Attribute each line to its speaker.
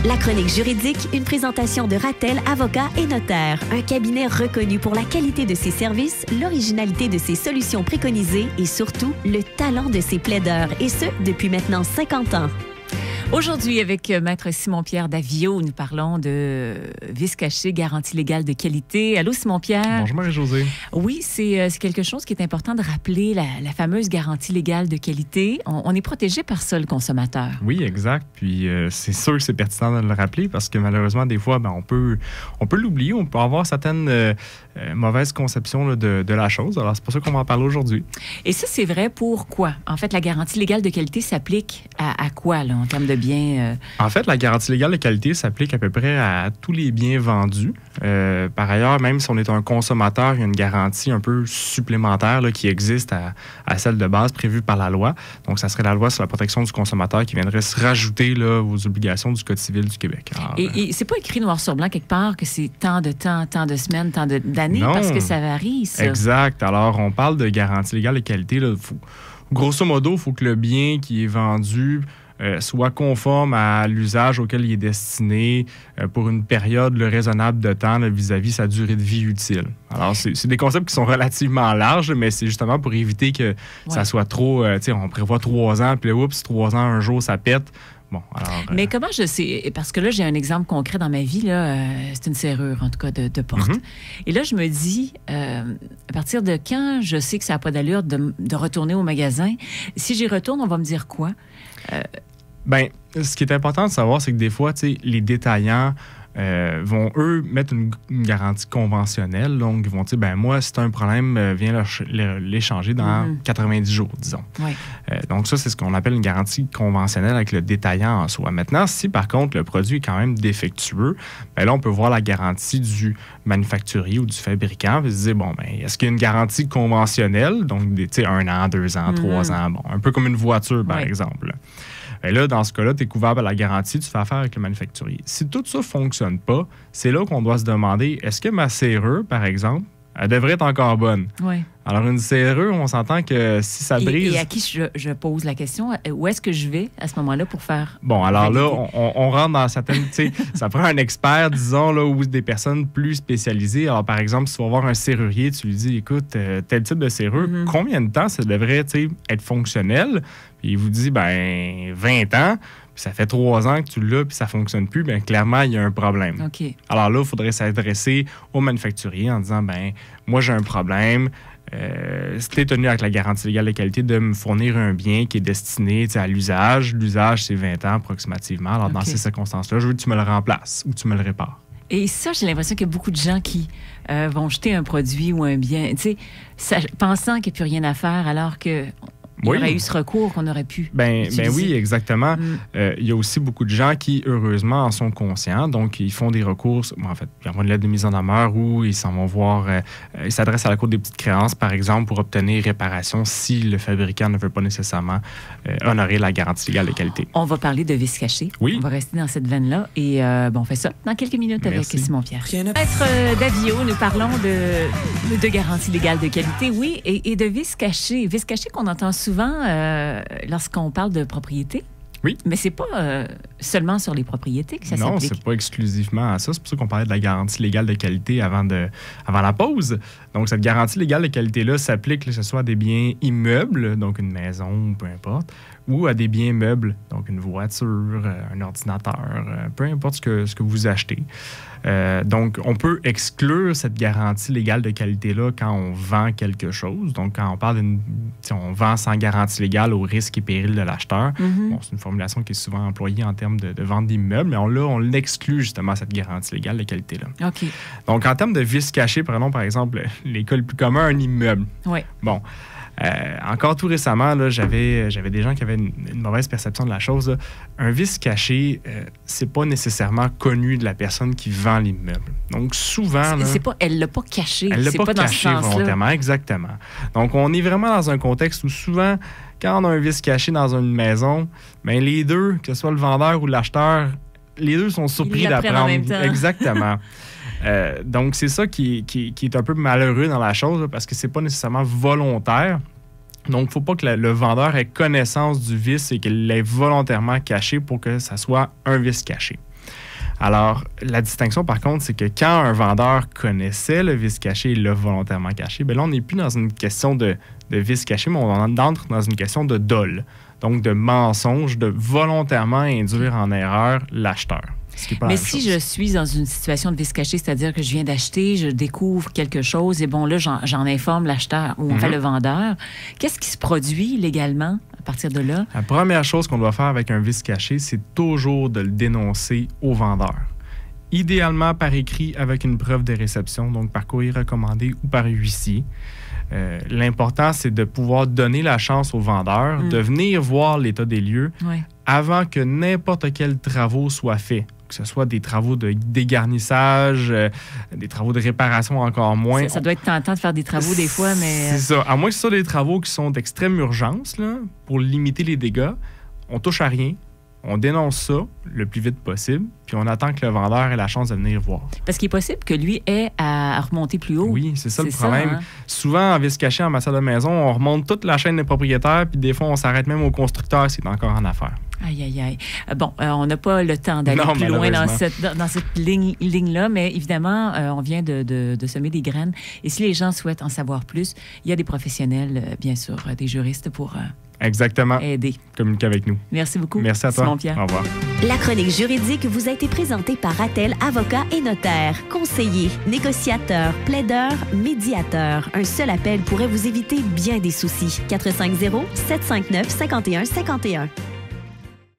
Speaker 1: La chronique juridique, une présentation de Ratel, avocat et notaire. Un cabinet reconnu pour la qualité de ses services, l'originalité de ses solutions préconisées et surtout, le talent de ses plaideurs. Et ce, depuis maintenant 50 ans.
Speaker 2: Aujourd'hui, avec Maître Simon-Pierre Daviau, nous parlons de vice caché, garantie légale de qualité. Allô, Simon-Pierre?
Speaker 3: Bonjour, Marie-Josée.
Speaker 2: Oui, c'est quelque chose qui est important de rappeler, la fameuse garantie légale de qualité. On est protégé par ça, le consommateur.
Speaker 3: Oui, exact. Puis c'est sûr que c'est pertinent de le rappeler parce que malheureusement, des fois, on peut l'oublier. On peut avoir certaines mauvaises conceptions là, de la chose. Alors, c'est pour ça qu'on va en parler aujourd'hui.
Speaker 2: Et ça, c'est vrai pour quoi? En fait, la garantie légale de qualité s'applique à quoi, là, en termes de biens?
Speaker 3: En fait, la garantie légale de qualité s'applique à peu près à tous les biens vendus. Par ailleurs, même si on est un consommateur, il y a une garantie un peu supplémentaire là, qui existe à celle de base prévue par la loi. Donc, ça serait la loi sur la protection du consommateur qui viendrait se rajouter là, aux obligations du Code civil du Québec. Alors,
Speaker 2: et c'est pas écrit noir sur blanc quelque part que c'est tant de temps, tant de semaines, tant d'années, parce que ça varie, ça.
Speaker 3: Exact. Alors, on parle de garantie légale de qualité. Là, grosso modo, il faut que le bien qui est vendu soit conforme à l'usage auquel il est destiné pour une période raisonnable de temps là, vis-à-vis sa durée de vie utile. Alors, c'est des concepts qui sont relativement larges, mais c'est justement pour éviter que ça soit trop... tu sais, on prévoit 3 ans, puis là, oups, 3 ans, un jour, ça pète. Bon, alors,
Speaker 2: mais comment je sais? Parce que là, j'ai un exemple concret dans ma vie. Là, c'est une serrure, en tout cas, de porte. Mm-hmm. Et là, je me dis, à partir de quand je sais que ça n'a pas d'allure de retourner au magasin, si j'y retourne, on va me dire quoi?
Speaker 3: Bien, ce qui est important de savoir, c'est que des fois, les détaillants vont, eux, mettre une garantie conventionnelle. Donc, ils vont dire, ben moi, si tu as un problème, viens l'échanger dans 90 jours, disons.
Speaker 2: Oui.
Speaker 3: Donc, ça, c'est ce qu'on appelle une garantie conventionnelle avec le détaillant en soi. Maintenant, si, par contre, le produit est quand même défectueux, bien là, on peut voir la garantie du manufacturier ou du fabricant et se dire, bon, ben est-ce qu'il y a une garantie conventionnelle? Donc, 1 an, 2 ans, 3 ans, bon, un peu comme une voiture, par exemple. Et là, dans ce cas-là, tu es couvert par la garantie, tu fais affaire avec le manufacturier. Si tout ça ne fonctionne pas, c'est là qu'on doit se demander, est-ce que ma serrure, par exemple, elle devrait être encore bonne?
Speaker 2: Oui. Alors,
Speaker 3: une serrure, on s'entend que si ça brise...
Speaker 2: Et à qui je pose la question? Où est-ce que je vais à ce moment-là pour faire...
Speaker 3: Bon, alors là, on rentre dans certaines... ça prend un expert, disons, là, ou des personnes plus spécialisées. Alors, par exemple, si tu vas voir un serrurier, tu lui dis, écoute, tel type de serrure, combien de temps ça devrait être fonctionnel? Puis il vous dit, 20 ans. Puis ça fait 3 ans que tu l'as, puis ça ne fonctionne plus, bien clairement, il y a un problème.
Speaker 2: OK.
Speaker 3: Alors là, il faudrait s'adresser au manufacturier en disant, moi, j'ai un problème. Si tu es tenu avec la garantie légale de qualité de me fournir un bien qui est destiné à l'usage. L'usage, c'est 20 ans approximativement. Alors, dans ces circonstances-là, je veux que tu me le remplaces ou tu me le répares.
Speaker 2: Et ça, j'ai l'impression qu'il y a beaucoup de gens qui vont jeter un produit ou un bien, pensant qu'il n'y a plus rien à faire, alors que... Il y aurait eu ce recours qu'on aurait pu utiliser.
Speaker 3: Oui, exactement. Il y a aussi beaucoup de gens qui, heureusement, en sont conscients. Donc, ils font des recours. En fait, ils envoient une lettre de mise en demeure ou ils s'en vont voir... ils s'adressent à la Cour des petites créances, par exemple, pour obtenir réparation si le fabricant ne veut pas nécessairement honorer la garantie légale de qualité.
Speaker 2: On va parler de vice caché.
Speaker 3: Oui.
Speaker 2: On va rester dans cette veine-là. Et on fait ça dans quelques minutes avec Simon-Pierre. Maître Daviau, nous parlons de garantie légale de qualité, oui, et de vice caché. Vice caché qu'on entend souvent lorsqu'on parle de propriété.
Speaker 3: Oui.
Speaker 2: Mais c'est pas seulement sur les propriétés que ça s'applique.
Speaker 3: Non, c'est pas exclusivement à ça. C'est pour ça qu'on parlait de la garantie légale de qualité avant la pause. Donc, cette garantie légale de qualité-là s'applique que ce soit à des biens immeubles, donc une maison, peu importe, ou à des biens meubles, donc une voiture, un ordinateur, peu importe ce que vous achetez. Donc, on peut exclure cette garantie légale de qualité-là quand on vend quelque chose. Donc, quand on parle on vend sans garantie légale au risque et péril de l'acheteur. Bon, c'est une formulation qui est souvent employée en termes de vente d'immeubles, mais on l'exclut justement, cette garantie légale de qualité-là.
Speaker 2: OK.
Speaker 3: Donc, en termes de vice caché, prenons par exemple les cas le plus commun, un immeuble.
Speaker 2: Oui.
Speaker 3: Bon. Encore tout récemment, là, j'avais des gens qui avaient une mauvaise perception de la chose. Là. Un vice caché, c'est pas nécessairement connu de la personne qui vend l'immeuble. Donc, souvent...
Speaker 2: Elle l'a pas caché.
Speaker 3: Elle l'a pas caché volontairement, exactement. Donc, on est vraiment dans un contexte où souvent, quand on a un vice caché dans une maison, bien, les deux, que ce soit le vendeur ou l'acheteur, les deux sont surpris d'apprendre.
Speaker 2: En même temps.
Speaker 3: Exactement. Donc, c'est ça qui est un peu malheureux dans la chose, là, parce que c'est pas nécessairement volontaire. Donc, il ne faut pas que le vendeur ait connaissance du vice et qu'il l'ait volontairement caché pour que ça soit un vice caché. Alors, la distinction, par contre, c'est que quand un vendeur connaissait le vice caché et l'a volontairement caché, bien là, on n'est plus dans une question de vice caché, mais on entre dans une question de dol. Donc, de mensonge, de volontairement induire en erreur l'acheteur.
Speaker 2: Mais si je suis dans une situation de vice caché, c'est-à-dire que je viens d'acheter, je découvre quelque chose, et bon, là, j'en informe l'acheteur ou en fait le vendeur, qu'est-ce qui se produit légalement à partir de là?
Speaker 3: La première chose qu'on doit faire avec un vice caché, c'est toujours de le dénoncer au vendeur. Idéalement par écrit avec une preuve de réception, donc par courrier recommandé ou par huissier. L'important, c'est de pouvoir donner la chance au vendeur de venir voir l'état des lieux avant que n'importe quel travaux soit fait. Que ce soit des travaux de dégarnissage, des travaux de réparation encore moins.
Speaker 2: Ça doit être tentant de faire des travaux des fois, mais...
Speaker 3: C'est ça. À moins que ce soit des travaux qui sont d'extrême urgence, là, pour limiter les dégâts, on touche à rien. On dénonce ça le plus vite possible, puis on attend que le vendeur ait la chance de venir voir.
Speaker 2: Parce qu'il est possible que lui ait à remonter plus haut.
Speaker 3: Oui, c'est ça le problème. Souvent, en vice caché, en matière de maison, on remonte toute la chaîne des propriétaires, puis des fois, on s'arrête même au constructeur, c'est encore en affaire.
Speaker 2: Aïe, aïe, aïe. Bon, on n'a pas le temps d'aller plus loin dans cette ligne-là, mais évidemment, on vient de semer des graines. Et si les gens souhaitent en savoir plus, il y a des professionnels, bien sûr, des juristes pour...
Speaker 3: Exactement.
Speaker 2: Aider.
Speaker 3: Communiquer avec nous.
Speaker 2: Merci beaucoup.
Speaker 3: Merci à toi.
Speaker 2: Simon-Pierre.
Speaker 3: Au revoir.
Speaker 1: La chronique juridique vous a été présentée par Ratel, avocat et notaire, conseiller, négociateur, plaideur, médiateur. Un seul appel pourrait vous éviter bien des soucis. 450-759-5151.